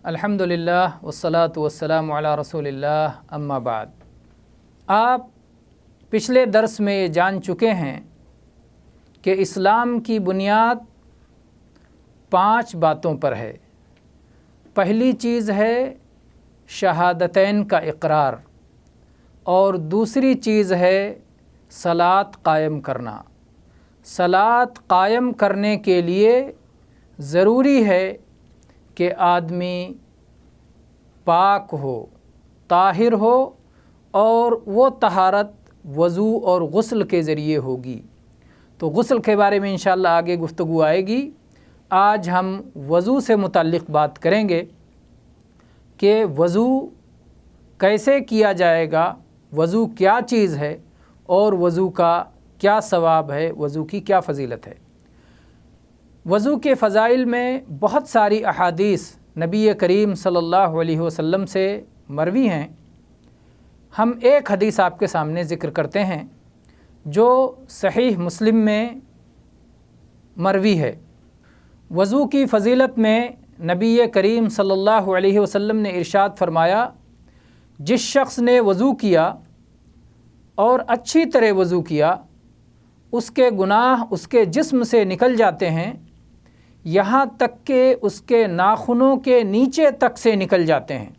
الحمدللہ والصلاۃ والسلام علی رسول اللہ اما بعد۔ آپ پچھلے درس میں یہ جان چکے ہیں کہ اسلام کی بنیاد 5 باتوں پر ہے۔ پہلی چیز ہے شہادتین کا اقرار، اور دوسری چیز ہے صلاۃ قائم کرنا۔ صلاۃ قائم کرنے کے لیے ضروری ہے کہ آدمی پاک ہو، طاہر ہو، اور وہ طہارت وضو اور غسل کے ذریعے ہوگی۔ تو غسل کے بارے میں انشاءاللہ آگے گفتگو آئے گی۔ آج ہم وضو سے متعلق بات کریں گے کہ وضو کیسے کیا جائے گا، وضو کیا چیز ہے، اور وضو کا کیا ثواب ہے، وضو کی کیا فضیلت ہے۔ وضو کے فضائل میں بہت ساری احادیث نبی کریم صلی اللہ علیہ وسلم سے مروی ہیں۔ ہم ایک حدیث آپ کے سامنے ذکر کرتے ہیں جو صحیح مسلم میں مروی ہے۔ وضو کی فضیلت میں نبی کریم صلی اللہ علیہ وسلم نے ارشاد فرمایا، جس شخص نے وضو کیا اور اچھی طرح وضو کیا، اس کے گناہ اس کے جسم سے نکل جاتے ہیں، یہاں تک کہ اس کے ناخنوں کے نیچے تک سے نکل جاتے ہیں۔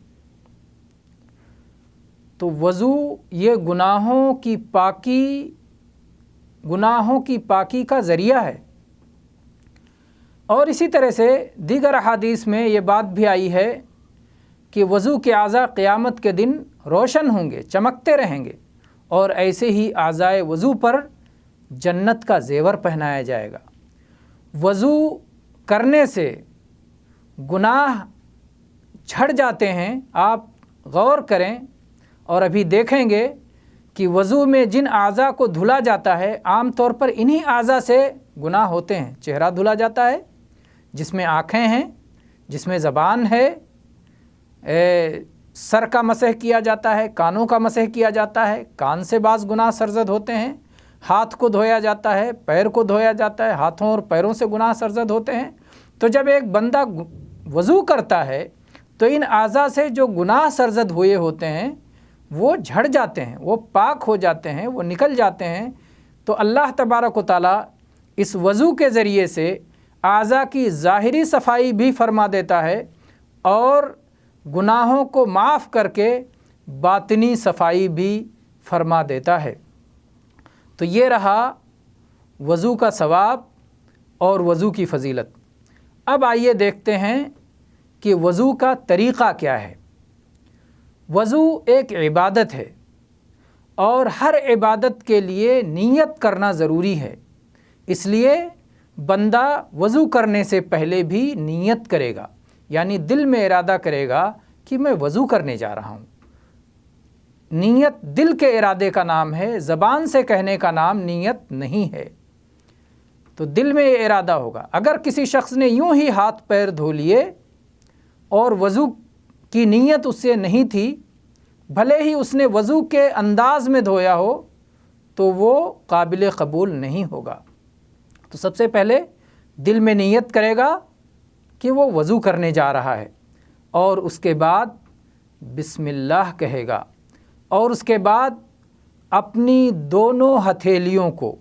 تو وضو یہ گناہوں کی پاکی کا ذریعہ ہے۔ اور اسی طرح سے دیگر احادیث میں یہ بات بھی آئی ہے کہ وضو کے اعضاء قیامت کے دن روشن ہوں گے، چمکتے رہیں گے، اور ایسے ہی اعضائے وضو پر جنت کا زیور پہنایا جائے گا۔ وضو کرنے سے گناہ جھڑ جاتے ہیں۔ آپ غور کریں اور ابھی دیکھیں گے کہ وضو میں جن اعضاء کو دھلا جاتا ہے، عام طور پر انہی اعضاء سے گناہ ہوتے ہیں۔ چہرہ دھلا جاتا ہے، جس میں آنکھیں ہیں، جس میں زبان ہے، سر کا مسح کیا جاتا ہے، کانوں کا مسح کیا جاتا ہے، کان سے بعض گناہ سرزد ہوتے ہیں، ہاتھ کو دھویا جاتا ہے، پیر کو دھویا جاتا ہے، ہاتھوں اور پیروں سے گناہ سرزد ہوتے ہیں۔ تو جب ایک بندہ وضو کرتا ہے تو ان اعضاء سے جو گناہ سرزد ہوئے ہوتے ہیں وہ جھڑ جاتے ہیں، وہ پاک ہو جاتے ہیں، وہ نکل جاتے ہیں۔ تو اللہ تبارک و تعالیٰ اس وضو کے ذریعے سے اعضاء کی ظاہری صفائی بھی فرما دیتا ہے، اور گناہوں کو معاف کر کے باطنی صفائی بھی فرما دیتا ہے۔ تو یہ رہا وضو کا ثواب اور وضو کی فضیلت۔ اب آئیے دیکھتے ہیں کہ وضو کا طریقہ کیا ہے۔ وضو ایک عبادت ہے، اور ہر عبادت کے لیے نیت کرنا ضروری ہے۔ اس لیے بندہ وضو کرنے سے پہلے بھی نیت کرے گا، یعنی دل میں ارادہ کرے گا کہ میں وضو کرنے جا رہا ہوں۔ نیت دل کے ارادے کا نام ہے، زبان سے کہنے کا نام نیت نہیں ہے۔ تو دل میں یہ ارادہ ہوگا۔ اگر کسی شخص نے یوں ہی ہاتھ پیر دھو لیے اور وضو کی نیت اس سے نہیں تھی، بھلے ہی اس نے وضو کے انداز میں دھویا ہو، تو وہ قابل قبول نہیں ہوگا۔ تو سب سے پہلے دل میں نیت کرے گا کہ وہ وضو کرنے جا رہا ہے، اور اس کے بعد بسم اللہ کہے گا، اور اس کے بعد اپنی دونوں ہتھیلیوں کو،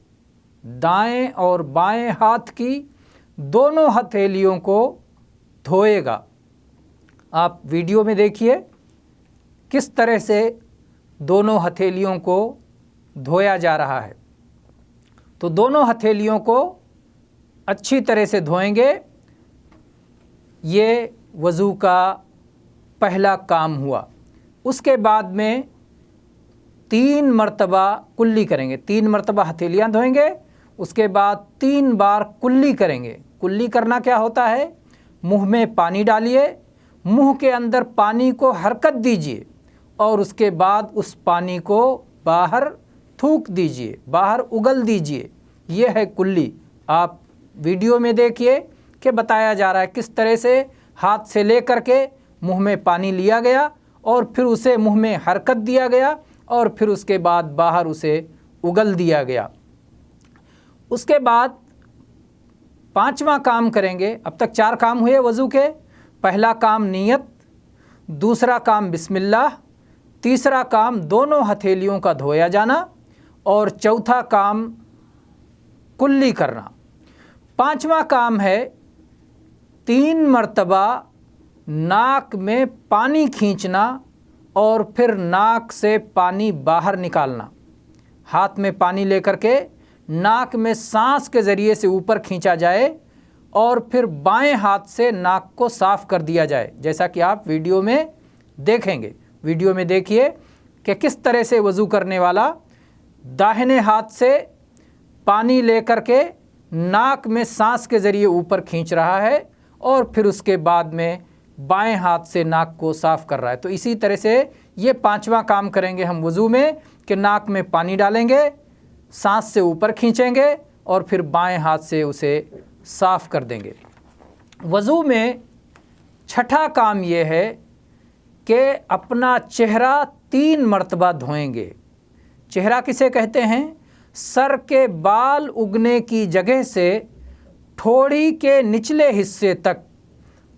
دائیں اور بائیں ہاتھ کی دونوں ہتھیلیوں کو دھوئے گا۔ آپ ویڈیو میں دیکھیے کس طرح سے دونوں ہتھیلیوں کو دھویا جا رہا ہے۔ تو دونوں ہتھیلیوں کو اچھی طرح سے دھوئیں گے۔ یہ وضو کا پہلا کام ہوا۔ اس کے بعد میں 3 مرتبہ کلی کریں گے، 3 مرتبہ ہتھیلیاں دھوئیں گے، اس کے بعد 3 بار کلی کریں گے۔ کلی کرنا کیا ہوتا ہے؟ منہ میں پانی ڈالیے، منہ کے اندر پانی کو حرکت دیجیے، اور اس کے بعد اس پانی کو باہر تھوک دیجیے، باہر اگل دیجیے۔ یہ ہے کلی۔ آپ ویڈیو میں دیکھیے کہ بتایا جا رہا ہے کس طرح سے ہاتھ سے لے کر کے منہ میں پانی لیا گیا، اور پھر اسے منہ میں حرکت دیا گیا، اور پھر اس کے بعد باہر اسے اگل دیا گیا۔ اس کے بعد पांचवा काम करेंगे। अब तक 4 काम हुए वज़ू के। पहला काम नियत, दूसरा काम बिस्मिल्लाह, तीसरा काम दोनों हथेलियों का धोया जाना और चौथा काम कुल्ली करना। पांचवा काम है 3 मरतबा नाक में पानी खींचना और फिर नाक से पानी बाहर निकालना। हाथ में पानी लेकर के नाक में सांस के ज़रिए से ऊपर खींचा जाए और फिर बाएं हाथ से नाक को साफ़ कर दिया जाए, जैसा कि आप वीडियो में देखेंगे। वीडियो में देखिए कि किस तरह से वज़ू करने वाला दाहिने हाथ से पानी लेकर के नाक में सांस के ज़रिए ऊपर खींच रहा है और फिर उसके बाद में बाएं हाथ से नाक को साफ़ कर रहा है। तो इसी तरह से ये 5वां काम करेंगे हम वज़ू में कि नाक में पानी डालेंगे, सांस से ऊपर खींचेंगे और फिर बाएं हाथ से उसे साफ़ कर देंगे। वज़ू में छठा काम ये है कि अपना चेहरा 3 मरतबा धोएंगे। चेहरा किसे कहते हैं? सर के बाल उगने की जगह से ठोड़ी के निचले हिस्से तक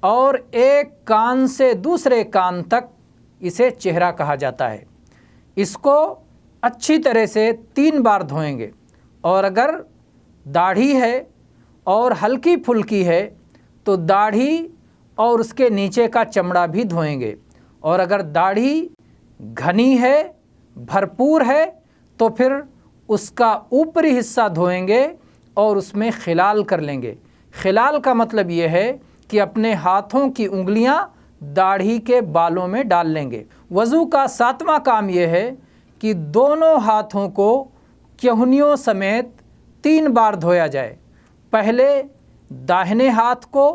और एक कान से दूसरे कान तक इसे चेहरा कहा जाता है। इसको अच्छी तरह से 3 बार धोएंगे। और अगर दाढ़ी है और हल्की फुल्की है तो दाढ़ी और उसके नीचे का चमड़ा भी धोएंगे। और अगर दाढ़ी घनी है, भरपूर है, तो फिर उसका ऊपरी हिस्सा धोएंगे और उसमें खिलाल कर लेंगे। खिलाल का मतलब ये है कि अपने हाथों की उंगलियां दाढ़ी के बालों में डाल लेंगे। वज़ू का 7वां काम ये है कि दोनों हाथों को केहनियों समेत 3 बार धोया जाए। पहले दाहिने हाथ को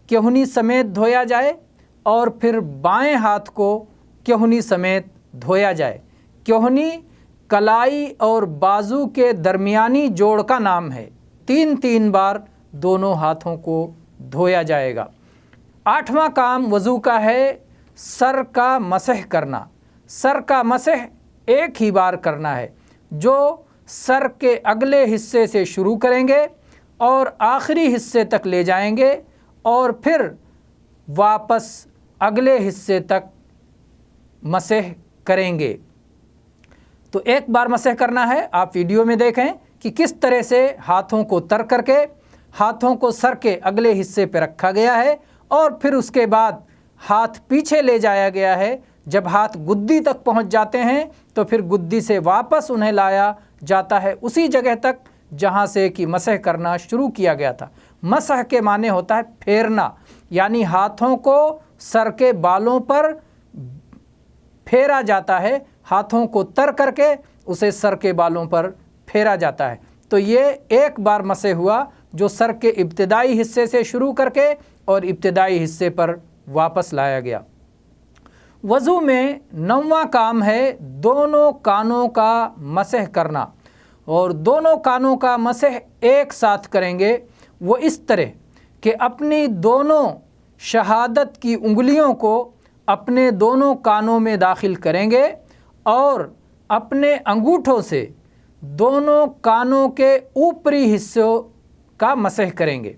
केहनी समेत धोया जाए और फिर बाएं हाथ को केहनी समेत धोया जाए। केहनी कलाई और बाजू के दरमियानी जोड़ का नाम है। 3 बार दोनों हाथों को धोया जाएगा। 8वां काम वज़ू का है सर का मसह करना। सर का मसह एक ही बार करना है, जो सर के अगले हिस्से से शुरू करेंगे और आखिरी हिस्से तक ले जाएंगे और फिर वापस अगले हिस्से तक मसह करेंगे। तो एक बार मसह करना है। आप वीडियो में देखें कि किस तरह से हाथों को तर करके हाथों को सर के अगले हिस्से पर रखा गया है और फिर उसके बाद हाथ पीछे ले जाया गया है। जब हाथ गुद्दी तक पहुंच जाते हैं तो फिर गुद्दी से वापस उन्हें लाया जाता है उसी जगह तक जहां से कि मसह करना शुरू किया गया था। मसह के माने होता है फेरना, यानी हाथों को सर के बालों पर फेरा जाता है। हाथों को तर करके उसे सर के बालों पर फेरा जाता है। तो ये एक बार मसह हुआ जो सर के इब्तिदाई हिस्से से शुरू करके और इब्तिदाई हिस्से पर वापस लाया गया। वज़ू में 9वां काम है दोनों कानों का मसह करना। और दोनों कानों का मसह एक साथ करेंगे। वो इस तरह कि अपनी दोनों शहादत की उंगलियों को अपने दोनों कानों में दाखिल करेंगे और अपने अंगूठों से दोनों कानों के ऊपरी हिस्सों का मसह करेंगे।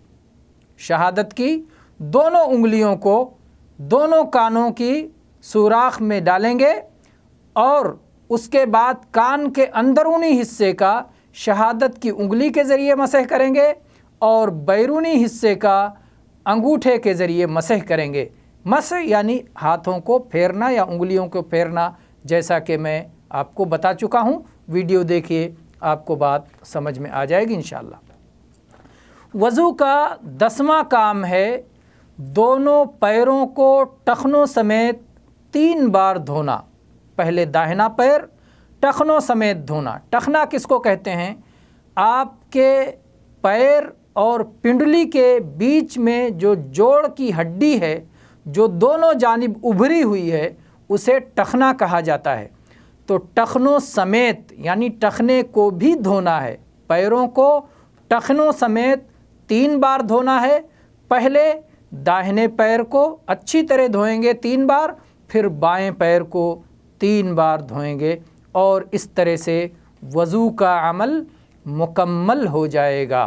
शहादत की दोनों उंगलियों को दोनों कानों की सुराख में डालेंगे और उसके बाद कान के अंदरूनी हिस्से का शहादत की उंगली के ज़रिए मसह करेंगे और बैरूनी हिस्से का अंगूठे के ज़रिए मसह करेंगे। मसह यानी हाथों को फेरना या उंगलियों को फेरना, जैसा कि मैं आपको बता चुका हूँ। वीडियो देखिए, आपको बात समझ में आ जाएगी इंशाअल्लाह। वज़ू का 10वां काम है दोनों पैरों को टखनों समेत 3 बार धोना। पहले दाहिना पैर टखनों समेत धोना। टखना किसको कहते हैं? आपके पैर और पिंडली के बीच में जो जोड़ की हड्डी है, जो दोनों जानिब उभरी हुई है, उसे टखना कहा जाता है। तो टखनों समेत यानी टखने को भी धोना है। पैरों को टखनों समेत 3 बार धोना है। पहले दाहिने पैर को अच्छी तरह धोएंगे 3 बार, फिर बाएं पैर को 3 बार धोएंगे और इस तरह से वज़ू का अमल मुकम्मल हो जाएगा।